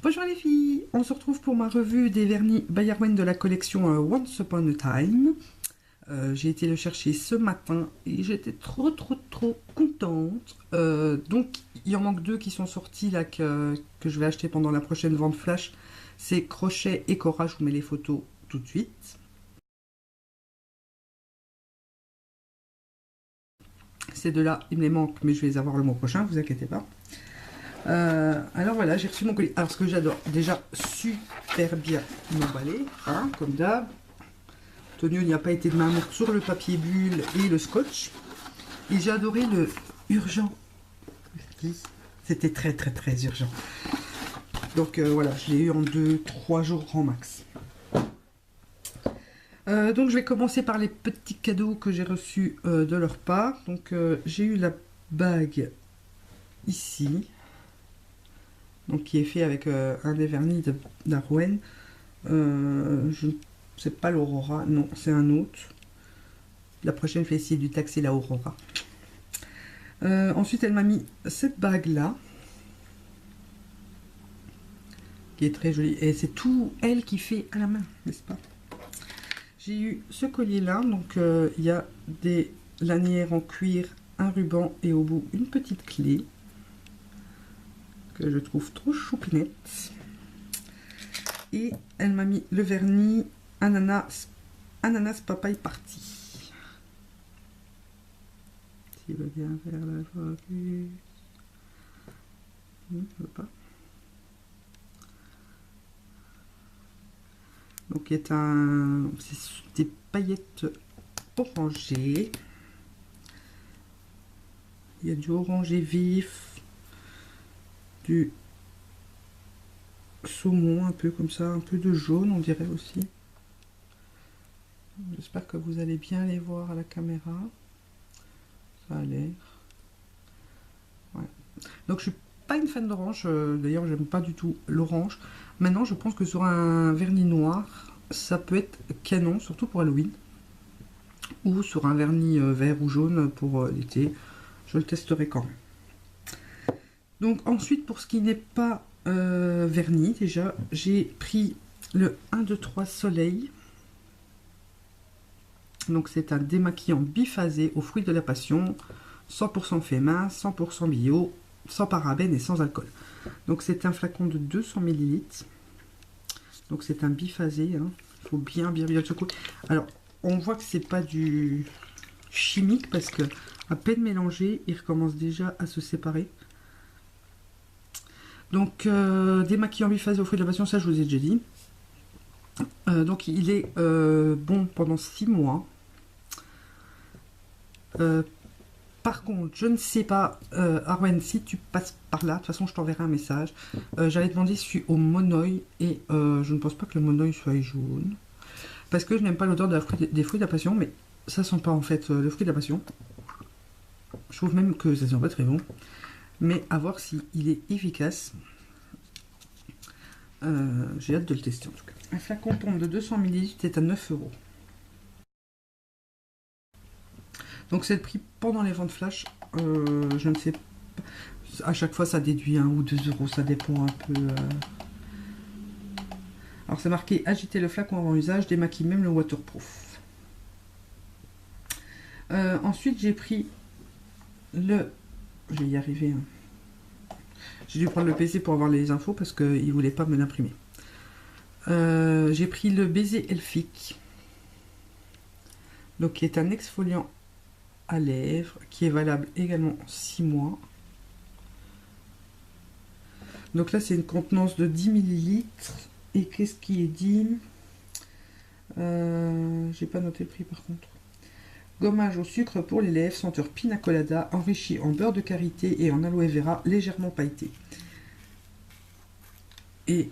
Bonjour les filles, on se retrouve pour ma revue des vernis by Arwen de la collection Once Upon a Time. J'ai été le chercher ce matin et j'étais trop contente. Donc il en manque deux qui sont sortis là que je vais acheter pendant la prochaine vente flash. C'est Crochet et Cora, je vous mets les photos tout de suite. Ces deux-là, il me les manque, mais je vais les avoir le mois prochain, vous inquiétez pas. Alors voilà, j'ai reçu mon colis. Alors ce que j'adore, déjà super bien emballé, hein, comme d'hab. Tonio n'y a pas été de main morte sur le papier bulle et le scotch. Et j'ai adoré le urgent. C'était très urgent. Donc voilà, je l'ai eu en 2-3 jours grand max. Donc je vais commencer par les petits cadeaux que j'ai reçus de leur part. Donc j'ai eu la bague ici. Donc qui est fait avec un des vernis d'Arwen. C'est pas l'Aurora, non, c'est un autre. La prochaine, je vais essayer de taxer la Aurora. Ensuite, elle m'a mis cette bague-là, qui est très jolie. Et c'est tout elle qui fait à la main, n'est-ce pas? J'ai eu ce collier-là, donc il y a des lanières en cuir, un ruban et au bout une petite clé, que je trouve trop choupinette. Et elle m'a mis le vernis ananas papaye party. S'il veut bien faire la focus. Non, je veux pas. Donc il y a des paillettes orangées. Il y a du orangé vif, du saumon un peu comme ça, un peu de jaune on dirait aussi. J'espère que vous allez bien les voir à la caméra. Ça a l'air. Ouais. Donc je suis pas une fan d'orange, d'ailleurs j'aime pas du tout l'orange. Maintenant je pense que sur un vernis noir, ça peut être canon, surtout pour Halloween. Ou sur un vernis vert ou jaune pour l'été. Je le testerai quand même. Donc ensuite pour ce qui n'est pas vernis, déjà j'ai pris le 1, 2, 3 Soleil. Donc c'est un démaquillant biphasé aux fruits de la passion, 100% fait main, 100% bio, sans parabènes et sans alcool. Donc c'est un flacon de 200 ml. Donc c'est un biphasé, hein. Il faut bien le secouer. Alors on voit que c'est pas du chimique parce que à peine mélangé, il recommence déjà à se séparer. Donc démaquillant biphasé aux fruits de la passion, ça je vous ai déjà dit. Donc il est bon pendant 6 mois. Par contre, je ne sais pas, Arwen, si tu passes par là, de toute façon je t'enverrai un message. J'allais demander si je suis au monoï et je ne pense pas que le monoï soit jaune. Parce que je n'aime pas l'odeur des fruits de la passion, mais ça sent pas en fait le fruit de la passion. Je trouve même que ça sent pas très bon. Mais à voir s'il est efficace. J'ai hâte de le tester en tout cas. Un flacon pompe de 200 ml est à 9 €. Donc c'est le prix pendant les ventes flash. Je ne sais pas. À chaque fois ça déduit 1 ou 2 €, ça dépend un peu. Alors c'est marqué agiter le flacon avant usage, démaquille même le waterproof. Ensuite j'ai pris le. Je vais y arriver. Hein. J'ai dû prendre le PC pour avoir les infos parce qu'il ne voulait pas me l'imprimer. J'ai pris le baiser elfique. Donc qui est un exfoliant à lèvres qui est valable également 6 mois. Donc là c'est une contenance de 10 ml. Et qu'est-ce qui est dit? J'ai pas noté le prix par contre. Gommage au sucre pour les lèvres, senteur pina colada, enrichi en beurre de karité et en aloe vera légèrement pailleté. Et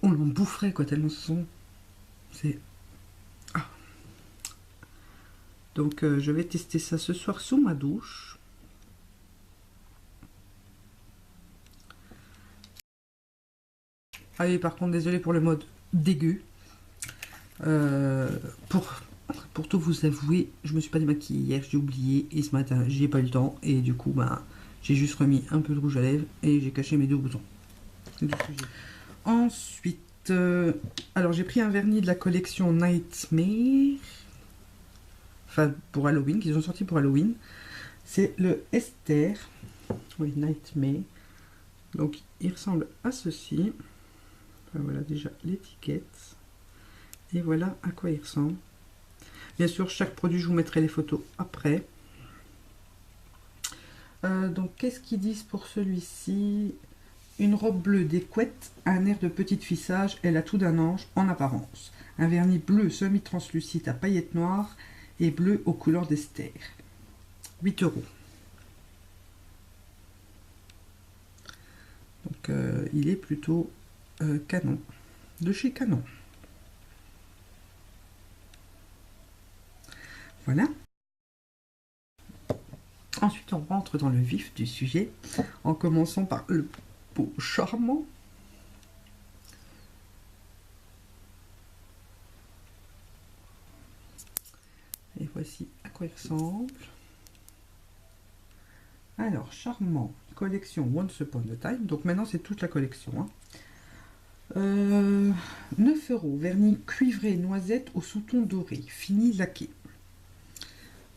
on l'en boufferait quoi, tellement ce sont. C'est. Ah. Donc je vais tester ça ce soir sous ma douche. Ah oui, par contre, désolé pour le mode dégueu. Pour tout vous avouer, je me suis pas démaquillée hier, j'ai oublié et ce matin j'ai pas eu le temps et du coup bah J'ai juste remis un peu de rouge à lèvres et j'ai caché mes deux boutons. Ensuite, alors j'ai pris un vernis de la collection Nightmare. Enfin, pour Halloween, qu'ils ont sorti pour Halloween. C'est le Esther. Oui, Nightmare. Donc, il ressemble à ceci. Enfin, voilà déjà l'étiquette. Et voilà à quoi il ressemble. Bien sûr, chaque produit, je vous mettrai les photos après. Donc, qu'est-ce qu'ils disent pour celui-ci? Une robe bleue des couettes, un air de petite fille sage, elle a tout d'un ange en apparence. Un vernis bleu semi-translucide à paillettes noires et bleu aux couleurs d'Esther. 8 €. Donc, il est plutôt Canon. De chez Canon. Voilà. Ensuite, on rentre dans le vif du sujet, en commençant par le pot charmant. Et voici à quoi il ressemble. Alors, charmant, collection Once Upon a Time. Donc maintenant, c'est toute la collection. Hein. 9 €, vernis cuivré noisette au sous-ton doré, fini laqué.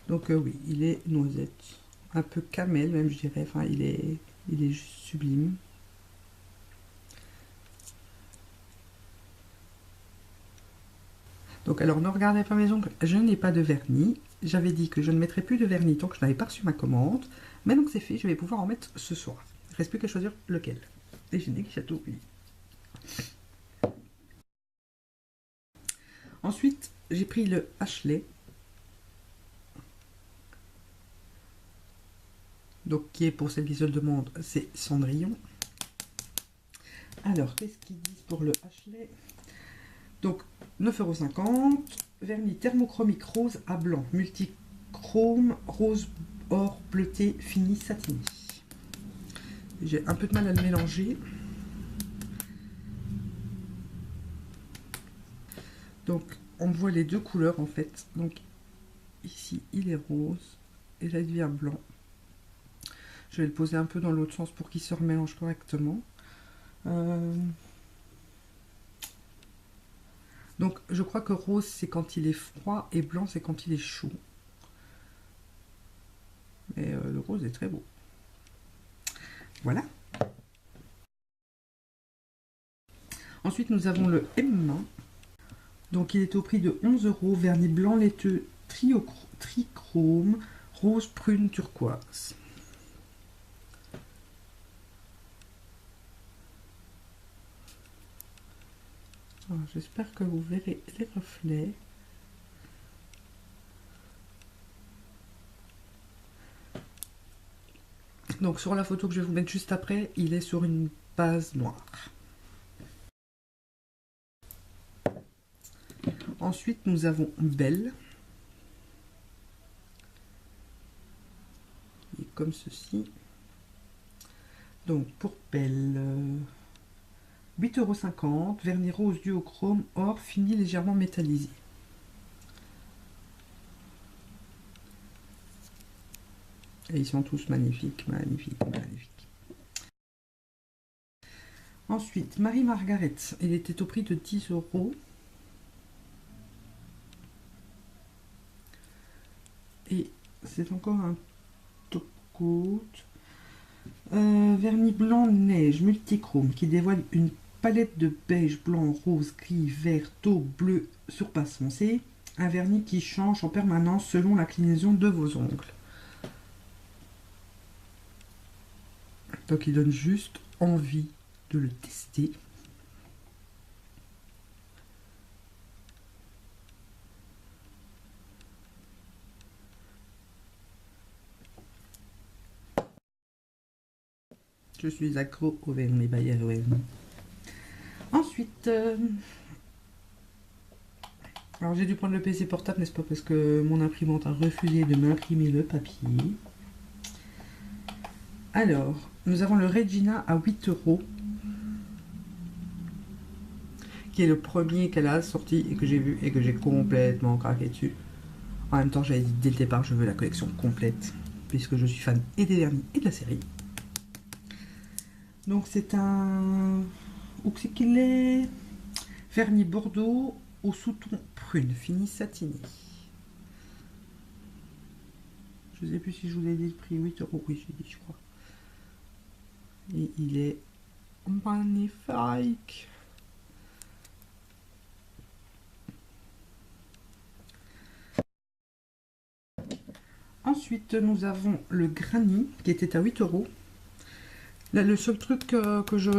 Donc oui, il est noisette. Un peu camel même, je dirais. Enfin, il est juste sublime. Donc alors, ne regardez pas mes ongles, je n'ai pas de vernis. J'avais dit que je ne mettrais plus de vernis tant que je n'avais pas reçu ma commande. Maintenant que c'est fait, je vais pouvoir en mettre ce soir. Il ne reste plus qu'à choisir lequel. Et je n'ai que Château oui. Ensuite, j'ai pris le Ashley. Donc, qui est, pour celles qui se le demandent, c'est Cendrillon. Alors, qu'est-ce qu'ils disent pour le Ashley? Donc, 9,50 €. Vernis thermochromique rose à blanc. Multichrome, rose, or, bleuté, fini, satiné. J'ai un peu de mal à le mélanger. Donc, on voit les deux couleurs, en fait. Donc, ici, il est rose. Et là, il devient blanc. Je vais le poser un peu dans l'autre sens pour qu'il se remélange correctement. Donc, je crois que rose, c'est quand il est froid et blanc, c'est quand il est chaud. Mais le rose est très beau. Voilà. Ensuite, nous avons le Emma. Donc, il est au prix de 11 €. Vernis blanc laiteux trichrome, rose prune turquoise. J'espère que vous verrez les reflets. Donc sur la photo que je vais vous mettre juste après, il est sur une base noire. Ensuite, nous avons Belle. Il est comme ceci. Donc pour Belle, 8,50 €, vernis rose duochrome, or, fini légèrement métallisé. Et ils sont tous magnifiques, magnifiques, magnifiques. Ensuite, Marie-Margaret, il était au prix de 10 €. Et c'est encore un top coat. Vernis blanc neige multichrome qui dévoile une palette de beige, blanc, rose, gris, vert, taupe, bleu, surpasse foncé. Un vernis qui change en permanence selon l'inclinaison de vos ongles. Donc il donne juste envie de le tester. Je suis accro au vernis Bayer Vernis. Ensuite, alors j'ai dû prendre le PC portable, n'est-ce pas, parce que mon imprimante a refusé de m'imprimer le papier. Alors, nous avons le Regina à 8 €, qui est le premier qu'elle a sorti et que j'ai vu et que j'ai complètement craqué dessus. En même temps, j'avais dit dès le départ, je veux la collection complète. puisque je suis fan et des vernis et de la série. Donc c'est un... Où c'est qu'il est? Vernis Bordeaux au sous-ton prune, fini satiné. Je ne sais plus si je vous ai dit le prix, 8 €, oui j'ai dit je crois. Et il est magnifique. Ensuite, nous avons le Granny qui était à 8 €. Là, le seul truc que je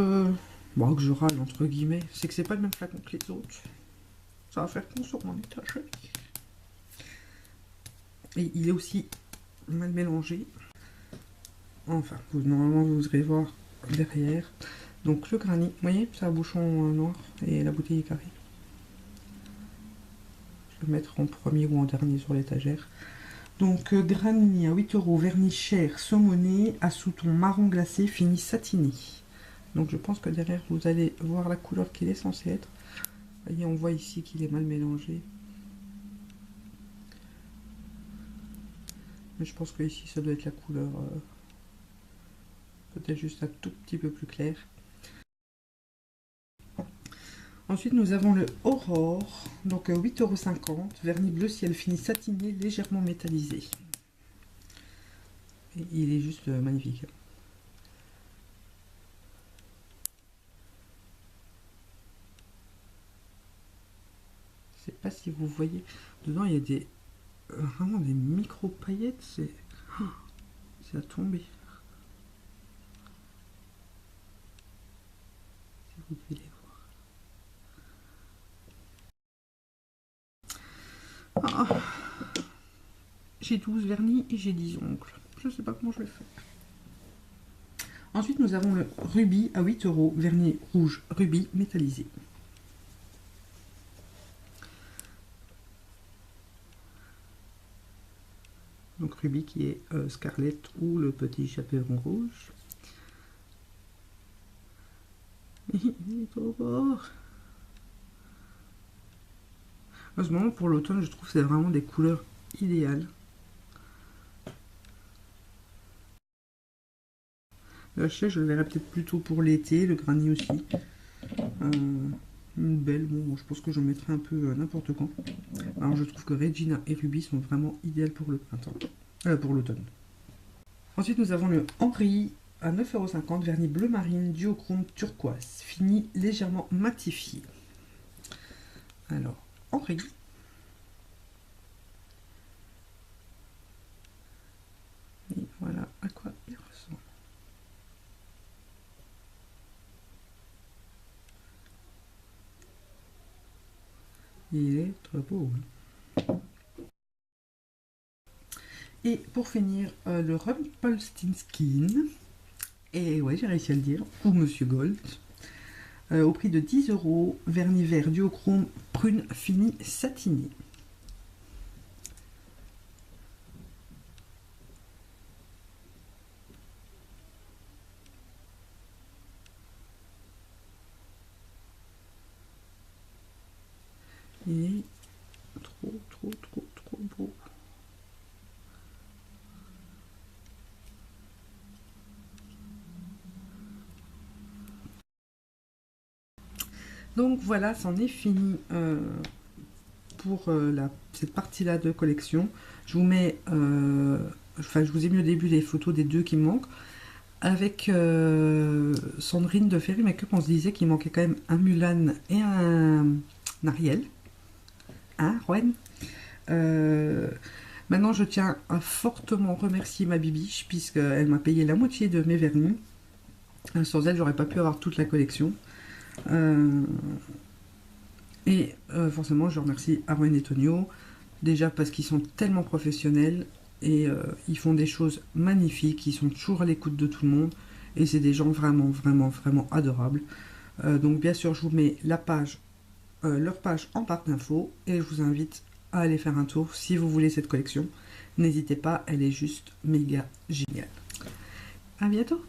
râle entre guillemets, c'est que c'est pas le même flacon que les autres. Ça va faire con sur mon étagère. Et il est aussi mal mélangé. Enfin, normalement vous irez voir derrière. Donc le Granny, vous voyez, c'est un bouchon noir et la bouteille est carrée. Je vais le mettre en premier ou en dernier sur l'étagère. Donc Granny à 8 €, vernis cher, saumoné, à sous-ton marron glacé, fini satiné. Donc je pense que derrière vous allez voir la couleur qu'il est censé être. Vous voyez, on voit ici qu'il est mal mélangé. Mais je pense que ici ça doit être la couleur peut-être juste un tout petit peu plus clair. Ensuite nous avons le Aurore, donc 8,50 €, vernis bleu ciel fini satiné, légèrement métallisé. Et il est juste magnifique. Je sais pas si vous voyez, dedans il y a des vraiment des micro paillettes, c'est à tomber. Si vous devez les voir. Ah. J'ai 12 vernis et j'ai 10 ongles. Je sais pas comment je vais faire. Ensuite nous avons le Rubis à 8 €, vernis rouge rubis métallisé. Donc Rubis qui est Scarlett ou le petit chaperon rouge. Il est trop beau. En ce moment pour l'automne je trouve que c'est vraiment des couleurs idéales. Le hachet je le verrai peut-être plutôt pour l'été, le Granny aussi. Une belle, bon je pense que je mettrai un peu n'importe quand. Alors je trouve que Regina et Ruby sont vraiment idéales pour le printemps, pour l'automne. Ensuite nous avons le Henri à 9,50 €, vernis bleu marine, duochrome turquoise, fini légèrement matifié. Alors Henri. Et voilà à quoi il ressemble. Il est très beau. Et pour finir, le Rumpelstiltskin. Et ouais, j'ai réussi à le dire. Ou Monsieur Gold. Au prix de 10 €, vernis vert duochrome prune fini satiné. Il est trop beau. Donc voilà, c'en est fini pour cette partie-là de collection. Je vous mets, je vous ai mis au début les photos des deux qui me manquent. Avec Sandrine de Fairy Makeup, on se disait qu'il manquait quand même un Mulan et un Ariel. Hein, Rouen. Maintenant, je tiens à fortement remercier ma bibiche, puisqu'elle m'a payé la moitié de mes vernis. Sans elle, j'aurais pas pu avoir toute la collection. Forcément, je remercie Arwen et Tonio, déjà parce qu'ils sont tellement professionnels et ils font des choses magnifiques, ils sont toujours à l'écoute de tout le monde et c'est des gens vraiment adorables. Donc bien sûr, je vous mets leur page en barre d'infos et je vous invite à aller faire un tour si vous voulez cette collection. N'hésitez pas, elle est juste méga géniale. À bientôt.